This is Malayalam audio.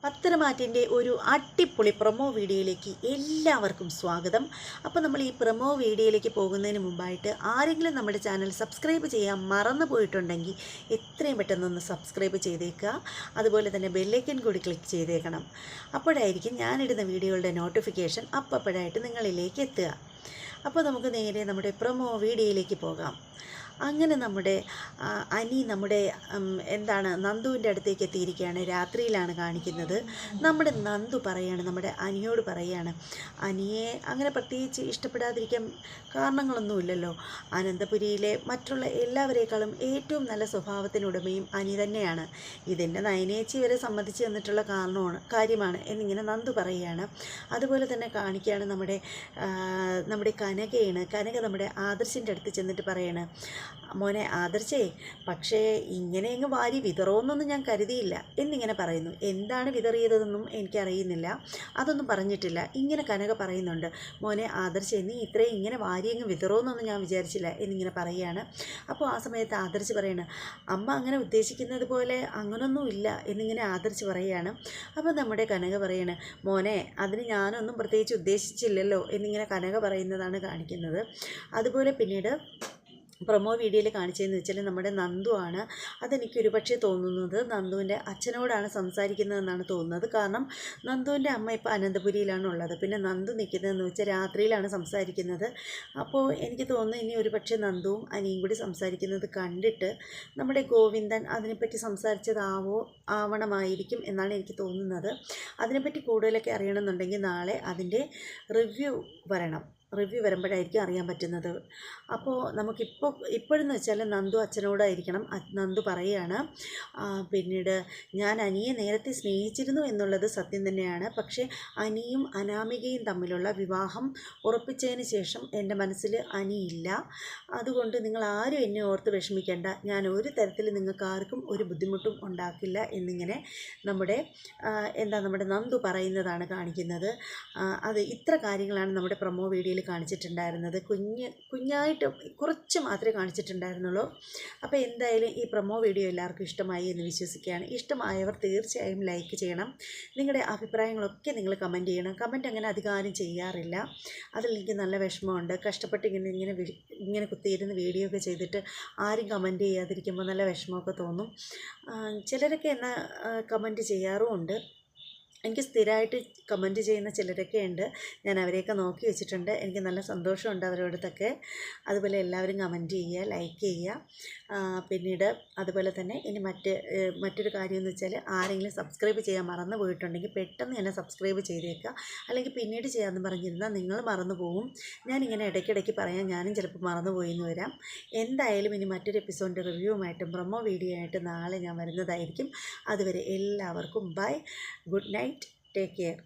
പത്തരമാറ്റിൻ്റെ ഒരു അടിപൊളി പ്രൊമോ വീഡിയോയിലേക്ക് എല്ലാവർക്കും സ്വാഗതം. അപ്പോൾ നമ്മൾ ഈ പ്രൊമോ വീഡിയോയിലേക്ക് പോകുന്നതിന് മുമ്പായിട്ട് ആരെങ്കിലും നമ്മുടെ ചാനൽ സബ്സ്ക്രൈബ് ചെയ്യാൻ മറന്നു പോയിട്ടുണ്ടെങ്കിൽ എത്രയും പെട്ടെന്നൊന്ന് സബ്സ്ക്രൈബ് ചെയ്തേക്കുക. അതുപോലെ തന്നെ ബെല്ലൈക്കൻ കൂടി ക്ലിക്ക് ചെയ്തേക്കണം. അപ്പോഴായിരിക്കും ഞാനിടുന്ന വീഡിയോകളുടെ നോട്ടിഫിക്കേഷൻ അപ്പോഴായിട്ട് നിങ്ങളിലേക്ക് എത്തുക. അപ്പോൾ നമുക്ക് നേരെ നമ്മുടെ പ്രൊമോ വീഡിയോയിലേക്ക് പോകാം. അങ്ങനെ നമ്മുടെ നമ്മുടെ നന്ദുവിൻ്റെ അടുത്തേക്ക് എത്തിയിരിക്കുകയാണ്. രാത്രിയിലാണ് കാണിക്കുന്നത്. നമ്മുടെ നന്ദു പറയാണ്, നമ്മുടെ അനിയോട് പറയാണ്, അനിയെ അങ്ങനെ പ്രത്യേകിച്ച് ഇഷ്ടപ്പെടാതിരിക്കാൻ കാരണങ്ങളൊന്നുമില്ലല്ലോ. അനന്തപുരിയിലെ മറ്റുള്ള എല്ലാവരേക്കാളും ഏറ്റവും നല്ല സ്വഭാവത്തിനുടമയും അനി തന്നെയാണ്. ഇതെൻ്റെ നയനേച്ചി വരെ സമ്മതിച്ച് തന്നിട്ടുള്ള കാര്യമാണ് എന്നിങ്ങനെ നന്ദു പറയുകയാണ്. അതുപോലെ തന്നെ കാണിക്കുകയാണ് നമ്മുടെ കനക നമ്മുടെ ആദർശിൻ്റെ അടുത്ത് ചെന്നിട്ട് പറയാണ്, മോനെ ആദർശേ, പക്ഷേ ഇങ്ങനെ അങ്ങ് വാരി വിതറുമെന്നൊന്നും ഞാൻ കരുതിയില്ല എന്നിങ്ങനെ പറയുന്നു. എന്താണ് വിതറിയതെന്നും എനിക്കറിയുന്നില്ല, അതൊന്നും പറഞ്ഞിട്ടില്ല. ഇങ്ങനെ കനക പറയുന്നുണ്ട്, മോനെ ആദർശേ, നീ ഇത്രയും ഇങ്ങനെ വാരി അങ്ങ് വിതറുമെന്നൊന്നും ഞാൻ വിചാരിച്ചില്ല എന്നിങ്ങനെ പറയുകയാണ്. അപ്പോൾ ആ സമയത്ത് ആദർശ് പറയണം, അമ്മ അങ്ങനെ ഉദ്ദേശിക്കുന്നത് പോലെ അങ്ങനൊന്നും ഇല്ല എന്നിങ്ങനെ ആദർശ് പറയുകയാണ്. അപ്പോൾ നമ്മുടെ കനക പറയണം, മോനെ അതിന് ഞാനൊന്നും പ്രത്യേകിച്ച് ഉദ്ദേശിച്ചില്ലല്ലോ എന്നിങ്ങനെ കനക പറയുന്നതാണ് കാണിക്കുന്നത്. അതുപോലെ പിന്നീട് പ്രൊമോ വീഡിയോയിൽ കാണിച്ചതെന്ന് വെച്ചാൽ നമ്മുടെ നന്ദു ആണ്. അതെനിക്കൊരു പക്ഷേ തോന്നുന്നത് നന്ദുവിൻ്റെ അച്ഛനോടാണ് സംസാരിക്കുന്നതെന്നാണ് തോന്നുന്നത്. കാരണം നന്ദുവിൻ്റെ അമ്മ ഇപ്പോൾ അനന്തപുരിയിലാണ് ഉള്ളത്. പിന്നെ നന്ദു നിൽക്കുന്നതെന്ന് വെച്ചാൽ രാത്രിയിലാണ് സംസാരിക്കുന്നത്. അപ്പോൾ എനിക്ക് തോന്നുന്നു ഇനി ഒരു പക്ഷേ നന്ദുവും അനിയും കൂടി സംസാരിക്കുന്നത് കണ്ടിട്ട് നമ്മുടെ ഗോവിന്ദൻ അതിനെപ്പറ്റി ആവണമായിരിക്കും എന്നാണ് എനിക്ക് തോന്നുന്നത്. അതിനെപ്പറ്റി കൂടുതലൊക്കെ അറിയണമെന്നുണ്ടെങ്കിൽ നാളെ അതിൻ്റെ റിവ്യൂ വരുമ്പോഴായിരിക്കും അറിയാൻ പറ്റുന്നത്. അപ്പോൾ ഇപ്പോഴെന്ന് വെച്ചാൽ നന്ദു അച്ഛനോടായിരിക്കണം. നന്ദു പറയുകയാണ്, പിന്നീട് ഞാൻ അനിയെ നേരത്തെ സ്നേഹിച്ചിരുന്നു എന്നുള്ളത് സത്യം തന്നെയാണ്. പക്ഷേ അനിയും അനാമികയും തമ്മിലുള്ള വിവാഹം ഉറപ്പിച്ചതിന് ശേഷം എൻ്റെ മനസ്സിൽ അനിയില്ല. അതുകൊണ്ട് നിങ്ങൾ ആരും എന്നെ ഓർത്ത് വിഷമിക്കേണ്ട. ഞാൻ ഒരു തരത്തിൽ നിങ്ങൾക്ക് ആർക്കും ഒരു ബുദ്ധിമുട്ടും ഉണ്ടാക്കില്ല എന്നിങ്ങനെ നമ്മുടെ നന്ദു പറയുന്നതാണ് കാണിക്കുന്നത്. ഇത്ര കാര്യങ്ങളാണ് നമ്മുടെ പ്രൊമോ വീഡിയോയിൽ കാണിച്ചിട്ടുണ്ടായിരുന്നത്. കുഞ്ഞായിട്ട് കുറച്ച് മാത്രമേ കാണിച്ചിട്ടുണ്ടായിരുന്നുള്ളൂ. അപ്പോൾ എന്തായാലും ഈ പ്രൊമോ വീഡിയോ എല്ലാവർക്കും ഇഷ്ടമായി എന്ന് വിശ്വസിക്കുകയാണ്. ഇഷ്ടമായവർ തീർച്ചയായും ലൈക്ക് ചെയ്യണം. നിങ്ങളുടെ അഭിപ്രായങ്ങളൊക്കെ നിങ്ങൾ കമൻറ്റ് ചെയ്യണം. കമൻറ്റ് അങ്ങനെ അധികാരം ചെയ്യാറില്ല. അതിൽ എനിക്ക് നല്ല വിഷമമുണ്ട്. കഷ്ടപ്പെട്ട് ഇങ്ങനെ കുത്തിയിരുന്ന് വീഡിയോ ഒക്കെ ചെയ്തിട്ട് ആരും കമൻറ്റ് ചെയ്യാതിരിക്കുമ്പോൾ നല്ല വിഷമമൊക്കെ തോന്നും. ചിലരൊക്കെ എന്നാൽ കമൻറ്റ് ചെയ്യാറുമുണ്ട്. എനിക്ക് സ്ഥിരമായിട്ട് കമൻറ്റ് ചെയ്യുന്ന ചിലരൊക്കെ ഉണ്ട്. ഞാൻ അവരെയൊക്കെ നോക്കി വെച്ചിട്ടുണ്ട്. എനിക്ക് നല്ല സന്തോഷമുണ്ട് അവരോടത്തൊക്കെ. അതുപോലെ എല്ലാവരും കമൻറ്റ് ചെയ്യുക, ലൈക്ക് ചെയ്യുക. പിന്നീട് അതുപോലെ തന്നെ ഇനി മറ്റൊരു കാര്യമെന്ന് വെച്ചാൽ ആരെങ്കിലും സബ്സ്ക്രൈബ് ചെയ്യാൻ മറന്നു പോയിട്ടുണ്ടെങ്കിൽ പെട്ടെന്ന് തന്നെ സബ്സ്ക്രൈബ് ചെയ്തേക്കുക. അല്ലെങ്കിൽ പിന്നീട് ചെയ്യാമെന്ന് പറഞ്ഞിരുന്നാൽ നിങ്ങൾ മറന്നു പോകും. ഞാനിങ്ങനെ ഇടയ്ക്കിടയ്ക്ക് പറയാൻ ഞാനും ചിലപ്പോൾ മറന്നു പോയിന്ന് വരാം. എന്തായാലും ഇനി മറ്റൊരു എപ്പിസോഡിൻ്റെ റിവ്യൂവുമായിട്ടും പ്രൊമോ വീഡിയോ ആയിട്ട് നാളെ ഞാൻ വരുന്നതായിരിക്കും. അതുവരെ എല്ലാവർക്കും bye, good night, take care.